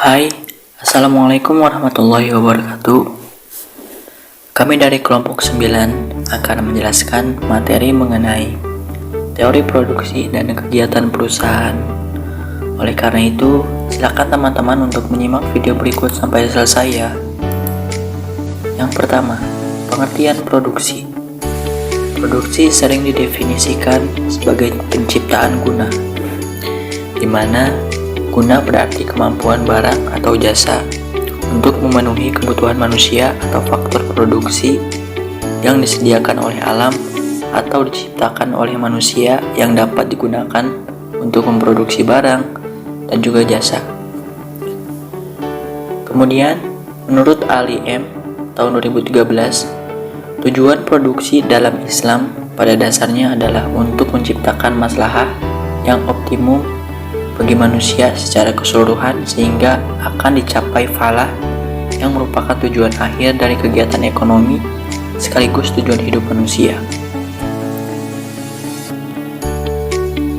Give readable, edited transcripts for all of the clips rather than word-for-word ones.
Hai, Assalamualaikum warahmatullahi wabarakatuh. Kami dari kelompok 9 akan menjelaskan materi mengenai teori produksi dan kegiatan perusahaan. Oleh karena itu, silakan teman-teman untuk menyimak video berikut sampai selesai ya. Yang pertama, pengertian produksi. Produksi sering didefinisikan sebagai penciptaan guna, di mana guna berarti kemampuan barang atau jasa untuk memenuhi kebutuhan manusia atau faktor produksi yang disediakan oleh alam atau diciptakan oleh manusia yang dapat digunakan untuk memproduksi barang dan juga jasa. Kemudian, menurut Ali M. tahun 2013, tujuan produksi dalam Islam pada dasarnya adalah untuk menciptakan maslahah yang optimum bagi manusia secara keseluruhan sehingga akan dicapai falah yang merupakan tujuan akhir dari kegiatan ekonomi sekaligus tujuan hidup manusia.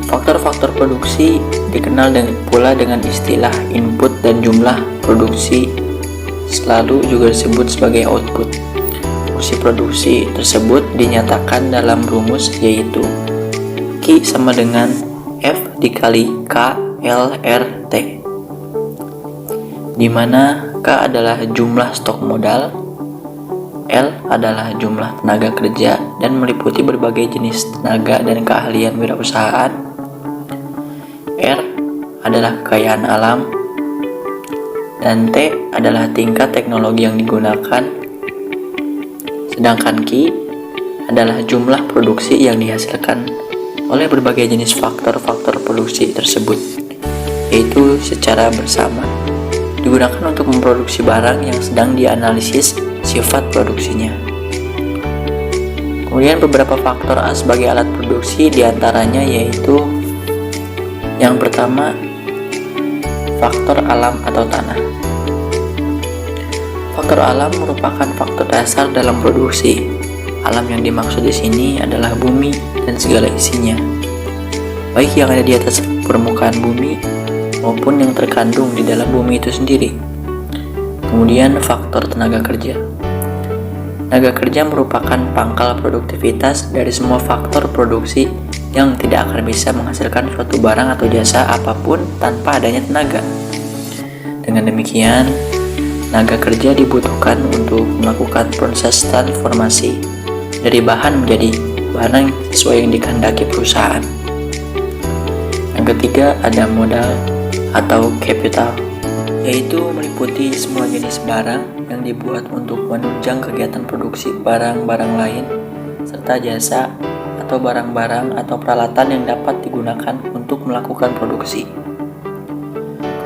Faktor-faktor produksi dikenal pula dengan istilah input dan jumlah produksi selalu juga disebut sebagai output. Fungsi produksi tersebut dinyatakan dalam rumus yaitu Q sama dengan F dikali K LRT, di mana K adalah jumlah stok modal, L adalah jumlah tenaga kerja dan meliputi berbagai jenis tenaga dan keahlian wirausahaan, R adalah kekayaan alam, dan T adalah tingkat teknologi yang digunakan, sedangkan Q adalah jumlah produksi yang dihasilkan oleh berbagai jenis faktor-faktor produksi tersebut, yaitu secara bersama digunakan untuk memproduksi barang yang sedang dianalisis sifat produksinya. Kemudian beberapa faktor A sebagai alat produksi diantaranya yaitu yang pertama, faktor alam atau tanah. Faktor alam merupakan faktor dasar dalam produksi. Alam yang dimaksud di sini adalah bumi dan segala isinya, baik yang ada di atas permukaan bumi maupun yang terkandung di dalam bumi itu sendiri. Kemudian faktor tenaga kerja. Tenaga kerja merupakan pangkal produktivitas dari semua faktor produksi yang tidak akan bisa menghasilkan suatu barang atau jasa apapun tanpa adanya tenaga. Dengan demikian, tenaga kerja dibutuhkan untuk melakukan proses transformasi dari bahan menjadi barang sesuai yang dikehendaki perusahaan. Yang ketiga, ada modal atau capital, yaitu meliputi semua jenis barang yang dibuat untuk menunjang kegiatan produksi barang-barang lain serta jasa atau barang-barang atau peralatan yang dapat digunakan untuk melakukan produksi.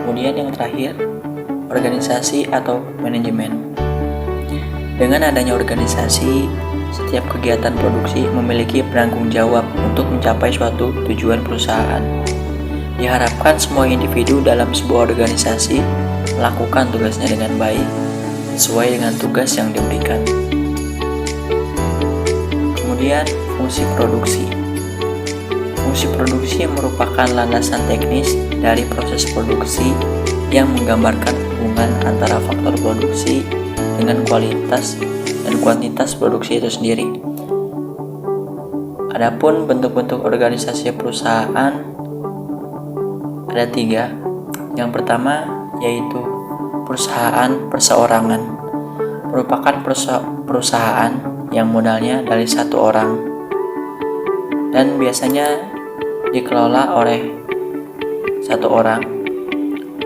Kemudian yang terakhir, organisasi atau manajemen. Dengan adanya organisasi, setiap kegiatan produksi memiliki penanggung jawab untuk mencapai suatu tujuan perusahaan. Diharapkan semua individu dalam sebuah organisasi melakukan tugasnya dengan baik, sesuai dengan tugas yang diberikan. Kemudian, fungsi produksi. Fungsi produksi merupakan landasan teknis dari proses produksi yang menggambarkan hubungan antara faktor produksi dengan kualitas dan kuantitas produksi itu sendiri. Adapun bentuk-bentuk organisasi perusahaan ada 3. Yang pertama yaitu perusahaan perseorangan, merupakan perusahaan yang modalnya dari 1 orang dan biasanya dikelola oleh 1 orang.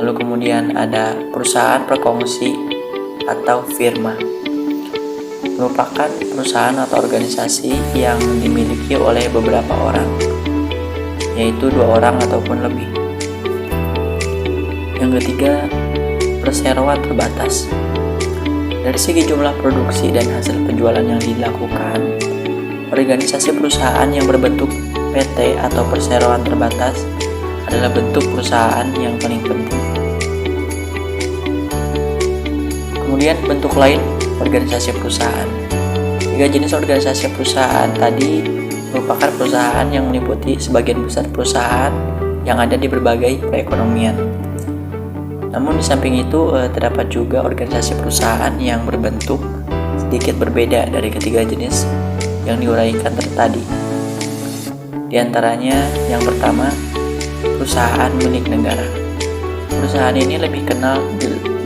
Lalu kemudian ada perusahaan perkongsi atau firma, merupakan perusahaan atau organisasi yang dimiliki oleh beberapa orang, yaitu 2 orang ataupun lebih. Yang ketiga, perseroan terbatas. Dari segi jumlah produksi dan hasil penjualan yang dilakukan, organisasi perusahaan yang berbentuk PT atau perseroan terbatas adalah bentuk perusahaan yang paling penting. Kemudian bentuk lain organisasi perusahaan. 3 jenis organisasi perusahaan tadi merupakan perusahaan yang meliputi sebagian besar perusahaan yang ada di berbagai perekonomian. Namun di samping itu terdapat juga organisasi perusahaan yang berbentuk sedikit berbeda dari ketiga jenis yang diuraikan tadi. Di antaranya yang pertama, perusahaan milik negara. Perusahaan ini lebih kenal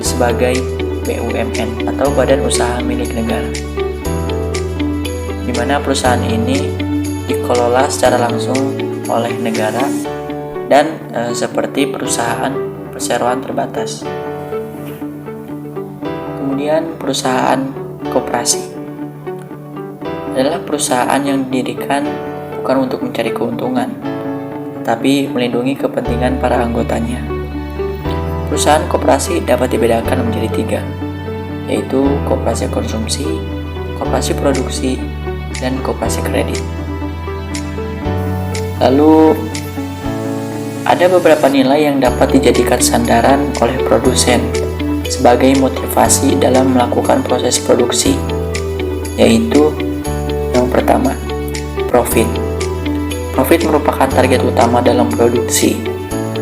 sebagai BUMN atau Badan Usaha Milik Negara, di mana perusahaan ini dikelola secara langsung oleh negara dan seperti perusahaan perseroan terbatas. Kemudian perusahaan koperasi adalah perusahaan yang didirikan bukan untuk mencari keuntungan, tapi melindungi kepentingan para anggotanya. Perusahaan koperasi dapat dibedakan menjadi 3, yaitu koperasi konsumsi, koperasi produksi, dan koperasi kredit. Lalu, ada beberapa nilai yang dapat dijadikan sandaran oleh produsen sebagai motivasi dalam melakukan proses produksi, yaitu yang pertama, profit. Profit merupakan target utama dalam produksi.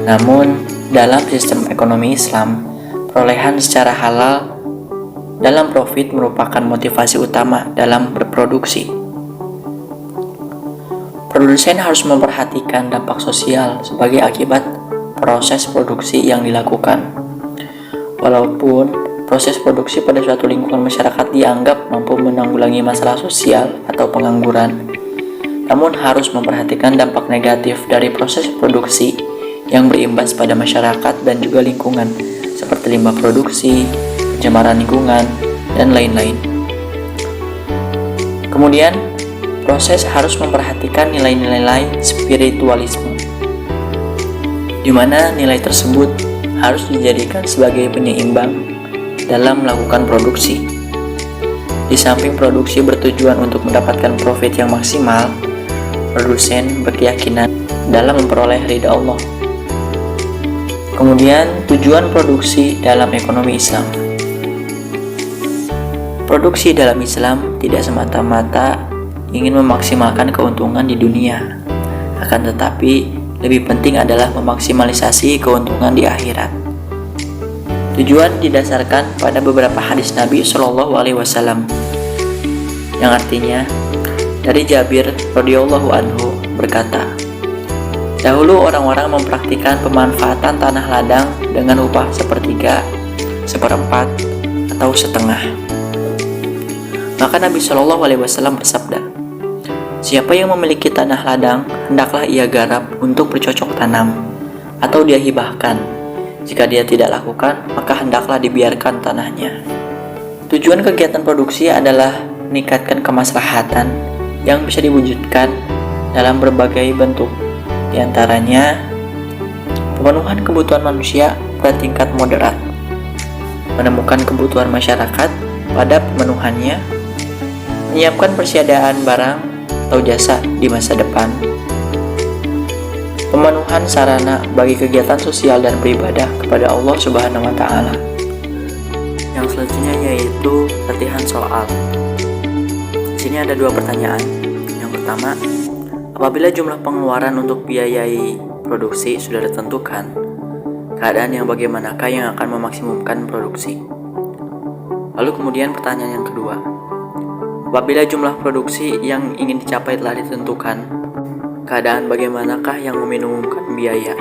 Namun, dalam sistem ekonomi Islam, perolehan secara halal dalam profit merupakan motivasi utama dalam berproduksi. Produsen harus memperhatikan dampak sosial sebagai akibat proses produksi yang dilakukan. Walaupun proses produksi pada suatu lingkungan masyarakat dianggap mampu menanggulangi masalah sosial atau pengangguran, namun harus memperhatikan dampak negatif dari proses produksi yang berimbas pada masyarakat dan juga lingkungan, seperti limbah produksi, pencemaran lingkungan, dan lain-lain. Kemudian, proses harus memperhatikan nilai-nilai spiritualisme, di mana nilai tersebut harus dijadikan sebagai penyeimbang dalam melakukan produksi. Di samping produksi bertujuan untuk mendapatkan profit yang maksimal, produsen berkeyakinan dalam memperoleh ridha Allah. Kemudian, tujuan produksi dalam ekonomi Islam. Produksi dalam Islam tidak semata-mata ingin memaksimalkan keuntungan di dunia, akan tetapi lebih penting adalah memaksimalisasi keuntungan di akhirat. Tujuan didasarkan pada beberapa hadis Nabi Shallallahu Alaihi Wasallam, yang artinya dari Jabir radhiyallahu anhu berkata, dahulu orang-orang mempraktikkan pemanfaatan tanah ladang dengan upah sepertiga, seperempat, atau setengah. Maka Nabi Shallallahu Alaihi Wasallam bersabda, siapa yang memiliki tanah ladang, hendaklah ia garap untuk bercocok tanam, atau dia hibahkan. Jika dia tidak lakukan, maka hendaklah dibiarkan tanahnya. Tujuan kegiatan produksi adalah meningkatkan kemaslahatan yang bisa diwujudkan dalam berbagai bentuk. Di antaranya, pemenuhan kebutuhan manusia pada tingkat moderat, menemukan kebutuhan masyarakat pada pemenuhannya, menyiapkan persediaan barang atau jasa di masa depan, pemenuhan sarana bagi kegiatan sosial dan beribadah kepada Allah Subhanahu wa Ta'ala. Yang selanjutnya yaitu latihan soal. Di sini ada 2 pertanyaan. Yang pertama, apabila jumlah pengeluaran untuk biayai produksi sudah ditentukan, keadaan yang bagaimanakah yang akan memaksimumkan produksi? Lalu kemudian pertanyaan yang kedua, apabila jumlah produksi yang ingin dicapai telah ditentukan, keadaan bagaimanakah yang meminimumkan biaya?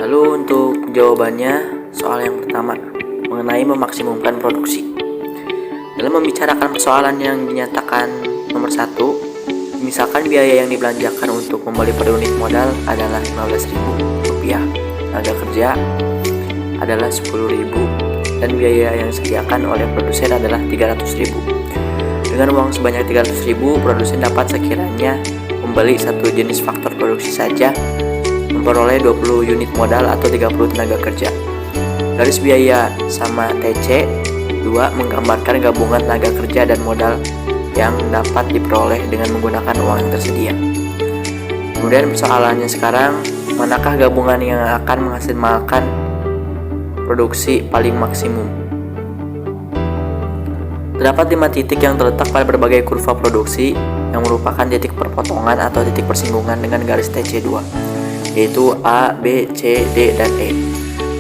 Lalu untuk jawabannya, soal yang pertama mengenai memaksimumkan produksi. Dalam membicarakan persoalan yang dinyatakan nomor 1, misalkan biaya yang dibelanjakan untuk membeli per unit modal adalah Rp15.000, tenaga kerja adalah Rp10.000, dan biaya yang disediakan oleh produsen adalah Rp300.000. Dengan uang sebanyak Rp300.000, produsen dapat sekiranya membeli satu jenis faktor produksi saja, memperoleh 20 unit modal atau 30 tenaga kerja. Garis biaya sama TC 2 menggambarkan gabungan tenaga kerja dan modal yang dapat diperoleh dengan menggunakan uang yang tersedia. Kemudian persoalannya sekarang, manakah gabungan yang akan menghasilkan produksi paling maksimum? Terdapat 5 titik yang terletak pada berbagai kurva produksi yang merupakan titik perpotongan atau titik persinggungan dengan garis TC2, yaitu A, B, C, D, dan E.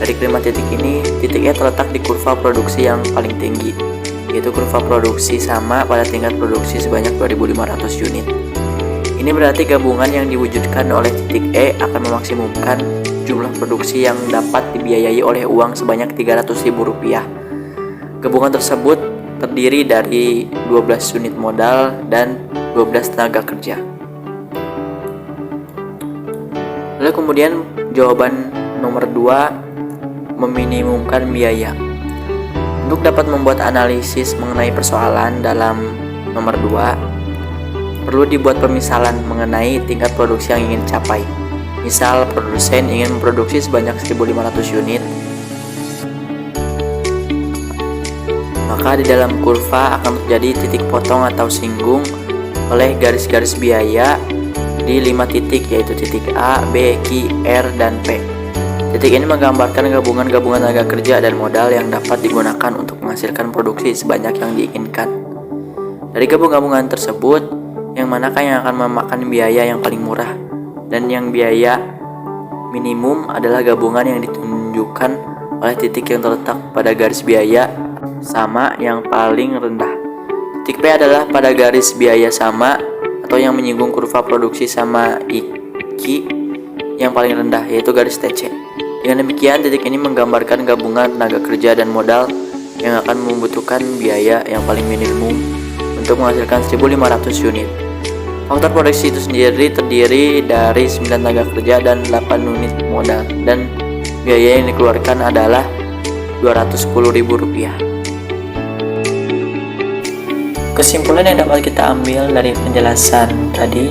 Dari kelima titik ini, titik E terletak di kurva produksi yang paling tinggi, yaitu kurva produksi sama pada tingkat produksi sebanyak 2.500 unit. Ini berarti gabungan yang diwujudkan oleh titik E akan memaksimumkan jumlah produksi yang dapat dibiayai oleh uang sebanyak Rp300.000. Gabungan tersebut terdiri dari 12 unit modal dan 12 tenaga kerja. Lalu kemudian jawaban nomor 2, meminimumkan biaya. Untuk dapat membuat analisis mengenai persoalan dalam nomor 2, perlu dibuat pemisalan mengenai tingkat produksi yang ingin dicapai. Misal produsen ingin memproduksi sebanyak 1.500 unit, maka di dalam kurva akan terjadi titik potong atau singgung oleh garis-garis biaya di 5 titik, yaitu titik A, B, Q, R, dan P. Titik ini menggambarkan gabungan-gabungan tenaga kerja dan modal yang dapat digunakan untuk menghasilkan produksi sebanyak yang diinginkan. Dari gabung-gabungan tersebut, yang manakah yang akan memakan biaya yang paling murah, dan yang biaya minimum adalah gabungan yang ditunjukkan oleh titik yang terletak pada garis biaya sama yang paling rendah. Titik P adalah pada garis biaya sama atau yang menyinggung kurva produksi sama IQ yang paling rendah, yaitu garis TC. Dengan demikian, titik ini menggambarkan gabungan tenaga kerja dan modal yang akan membutuhkan biaya yang paling minimum untuk menghasilkan 1.500 unit. Faktor produksi itu sendiri terdiri dari 9 tenaga kerja dan 8 unit modal, dan biaya yang dikeluarkan adalah Rp210.000. Kesimpulan yang dapat kita ambil dari penjelasan tadi,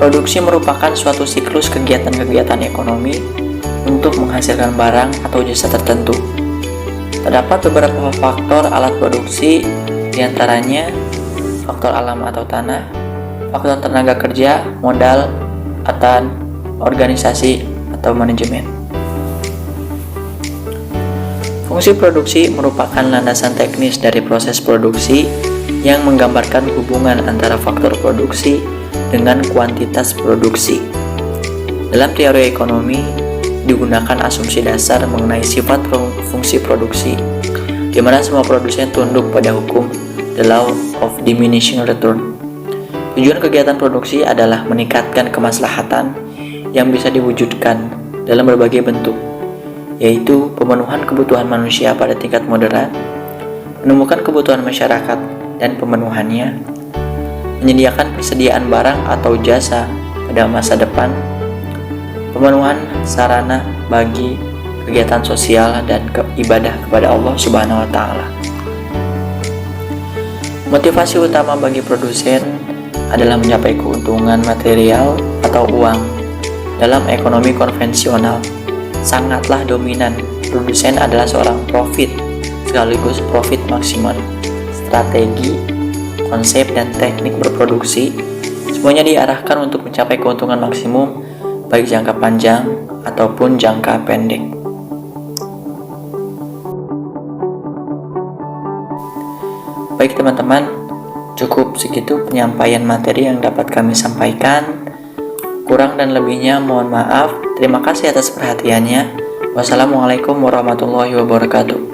produksi merupakan suatu siklus kegiatan-kegiatan ekonomi untuk menghasilkan barang atau jasa tertentu. Terdapat beberapa faktor alat produksi, diantaranya faktor alam atau tanah, faktor tenaga kerja, modal, atau organisasi atau manajemen. Fungsi produksi merupakan landasan teknis dari proses produksi yang menggambarkan hubungan antara faktor produksi dengan kuantitas produksi. Dalam teori ekonomi, digunakan asumsi dasar mengenai sifat fungsi produksi, di mana semua produsen tunduk pada hukum the law of diminishing return. Tujuan kegiatan produksi adalah meningkatkan kemaslahatan yang bisa diwujudkan dalam berbagai bentuk, yaitu pemenuhan kebutuhan manusia pada tingkat moderat, menemukan kebutuhan masyarakat dan pemenuhannya, menyediakan persediaan barang atau jasa pada masa depan, pemenuhan sarana bagi kegiatan sosial dan ibadah kepada Allah Subhanahu wa Ta'ala. Motivasi utama bagi produsen adalah mencapai keuntungan material atau uang. Dalam ekonomi konvensional, sangatlah dominan produsen adalah seorang profit sekaligus profit maksimal. Strategi, konsep, dan teknik berproduksi semuanya diarahkan untuk mencapai keuntungan maksimum baik jangka panjang ataupun jangka pendek. Baik teman-teman, cukup segitu penyampaian materi yang dapat kami sampaikan. Kurang dan lebihnya mohon maaf. Terima kasih atas perhatiannya. Wassalamualaikum warahmatullahi wabarakatuh.